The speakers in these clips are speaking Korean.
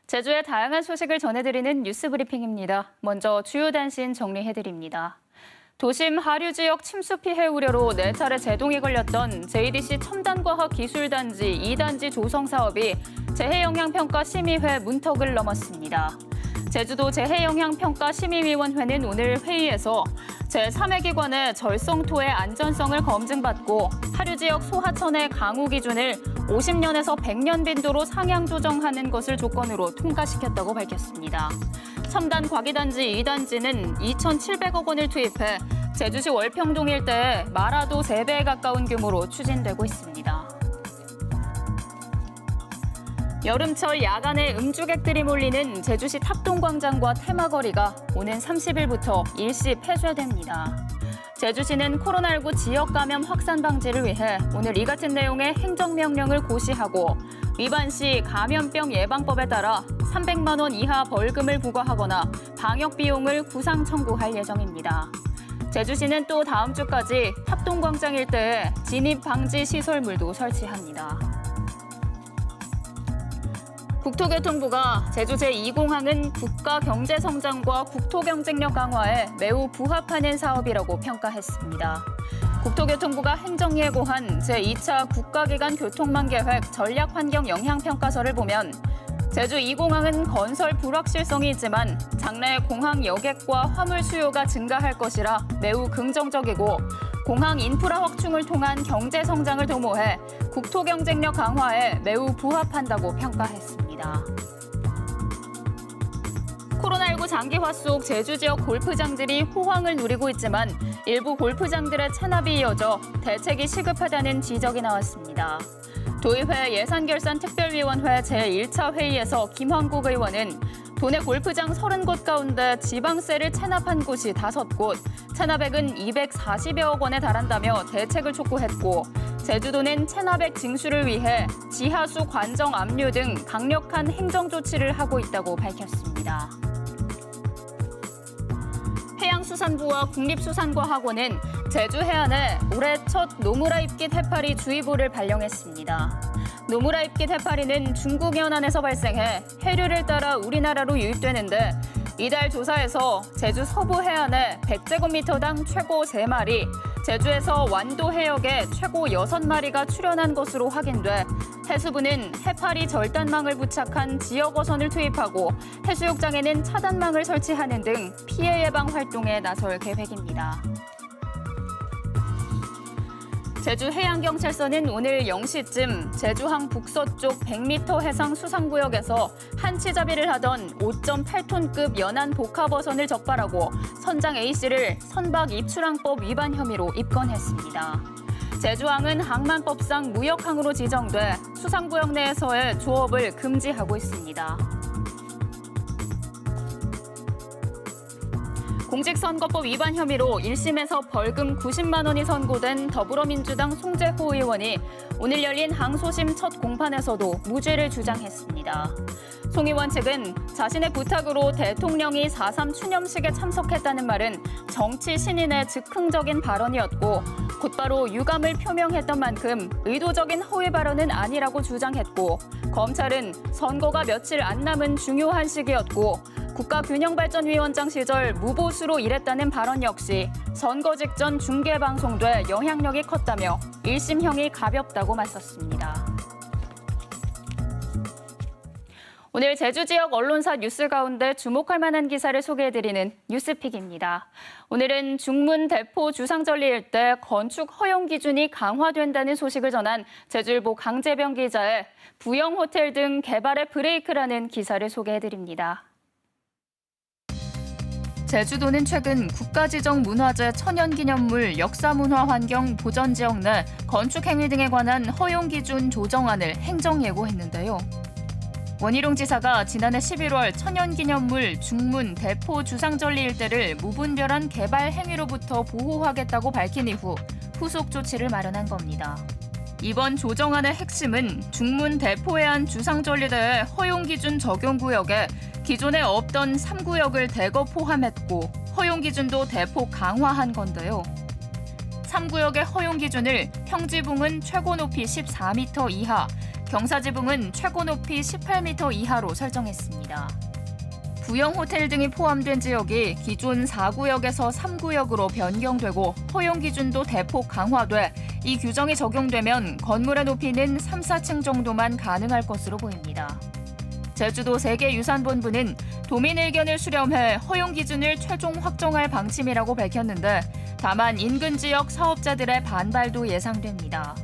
제주의 다양한 소식을 전해드리는 뉴스 브리핑입니다. 먼저 주요 단신 정리해드립니다. 도심 하류 지역 침수 피해 우려로 4차례 제동이 걸렸던 JDC 첨단과학기술단지 2단지 조성 사업이 재해영향평가심의회 문턱을 넘었습니다. 제주도 재해영향평가심의위원회는 오늘 회의에서 제3회 기관의 절성토의 안전성을 검증받고 하류 지역 소하천의 강우 기준을 50년에서 100년 빈도로 상향 조정하는 것을 조건으로 통과시켰다고 밝혔습니다. 첨단 과기단지 2단지는 2,700억 원을 투입해 제주시 월평동 일대에 마라도 3배에 가까운 규모로 추진되고 있습니다. 여름철 야간에 음주객들이 몰리는 제주시 탑동광장과 테마거리가 오는 30일부터 일시 폐쇄됩니다. 제주시는 코로나19 지역 감염 확산 방지를 위해 오늘 이 같은 내용의 행정명령을 고시하고 위반 시 감염병 예방법에 따라 300만 원 이하 벌금을 부과하거나 방역 비용을 구상 청구할 예정입니다. 제주시는 또 다음 주까지 탑동광장 일대에 진입 방지 시설물도 설치합니다. 국토교통부가 제주 제2공항은 국가 경제성장과 국토경쟁력 강화에 매우 부합하는 사업이라고 평가했습니다. 국토교통부가 행정예고한 제2차 국가기관 교통망 계획 전략환경영향평가서를 보면 제주 2공항은 건설 불확실성이 있지만 장래 공항 여객과 화물 수요가 증가할 것이라 매우 긍정적이고 공항 인프라 확충을 통한 경제 성장을 도모해 국토 경쟁력 강화에 매우 부합한다고 평가했습니다. 코로나19 장기화 속 제주 지역 골프장들이 호황을 누리고 있지만 일부 골프장들의 체납이 이어져 대책이 시급하다는 지적이 나왔습니다. 도의회 예산결산특별위원회 제1차 회의에서 김황국 의원은 도내 골프장 30곳 가운데 지방세를 체납한 곳이 5곳, 체납액은 240여억 원에 달한다며 대책을 촉구했고 제주도는 체납액 징수를 위해 지하수 관정 압류 등 강력한 행정 조치를 하고 있다고 밝혔습니다. 해양수산부와 국립수산과학원은 제주 해안에 올해 첫 노무라 입깃 해파리 주의보를 발령했습니다. 노무라 입깃 해파리는 중국 연안에서 발생해 해류를 따라 우리나라로 유입되는데 이달 조사에서 제주 서부 해안에 100제곱미터당 최고 3마리, 제주에서 완도 해역에 최고 6마리가 출현한 것으로 확인돼 해수부는 해파리 절단망을 부착한 지역 어선을 투입하고 해수욕장에는 차단망을 설치하는 등 피해 예방 활동에 나설 계획입니다. 제주해양경찰서는 오늘 0시쯤 제주항 북서쪽 100m 해상 수상구역에서 한치잡이를 하던 5.8톤급 연안 복합어선을 적발하고 선장 A씨를 선박 입출항법 위반 혐의로 입건했습니다. 제주항은 항만법상 무역항으로 지정돼 수상구역 내에서의 조업을 금지하고 있습니다. 공직선거법 위반 혐의로 1심에서 벌금 90만 원이 선고된 더불어민주당 송재호 의원이 오늘 열린 항소심 첫 공판에서도 무죄를 주장했습니다. 송 의원 측은 자신의 부탁으로 대통령이 4.3 추념식에 참석했다는 말은 정치 신인의 즉흥적인 발언이었고 곧바로 유감을 표명했던 만큼 의도적인 허위 발언은 아니라고 주장했고 검찰은 선거가 며칠 안 남은 중요한 시기였고 국가균형발전위원장 시절 무보수로 일했다는 발언 역시 선거 직전 중계방송돼 영향력이 컸다며 1심형이 가볍다고 맞섰습니다. 오늘 제주 지역 언론사 뉴스 가운데 주목할 만한 기사를 소개해드리는 뉴스픽입니다. 오늘은 중문 대포 주상절리 일대 건축 허용 기준이 강화된다는 소식을 전한 제주일보 강재병 기자의 부영호텔 등 개발의 브레이크라는 기사를 소개해드립니다. 제주도는 최근 국가지정 문화재 천연기념물 역사문화환경 보전지역 내 건축행위 등에 관한 허용 기준 조정안을 행정예고했는데요. 원희룡 지사가 지난해 11월 천연기념물 중문 대포 주상절리 일대를 무분별한 개발 행위로부터 보호하겠다고 밝힌 이후 후속 조치를 마련한 겁니다. 이번 조정안의 핵심은 중문 대포해안 주상절리대의 허용기준 적용구역에 기존에 없던 3구역을 대거 포함했고 허용 기준도 대폭 강화한 건데요. 3구역의 허용 기준을 평지붕은 최고 높이 14m 이하, 경사지붕은 최고 높이 18m 이하로 설정했습니다. 부영 호텔 등이 포함된 지역이 기존 4구역에서 3구역으로 변경되고 허용 기준도 대폭 강화돼 이 규정이 적용되면 건물의 높이는 3, 4층 정도만 가능할 것으로 보입니다. 제주도 세계유산본부는 도민 의견을 수렴해 허용 기준을 최종 확정할 방침이라고 밝혔는데 다만 인근 지역 사업자들의 반발도 예상됩니다.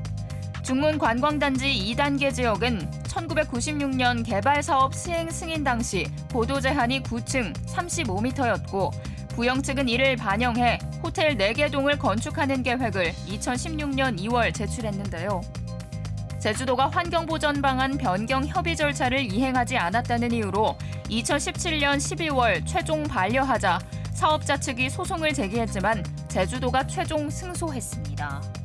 중문 관광단지 2단계 지역은 1996년 개발 사업 시행 승인 당시 고도 제한이 9층 35m였고 부영 측은 이를 반영해 호텔 4개 동을 건축하는 계획을 2016년 2월 제출했는데요. 제주도가 환경보전 방안 변경 협의 절차를 이행하지 않았다는 이유로 2017년 12월 최종 반려하자 사업자 측이 소송을 제기했지만 제주도가 최종 승소했습니다.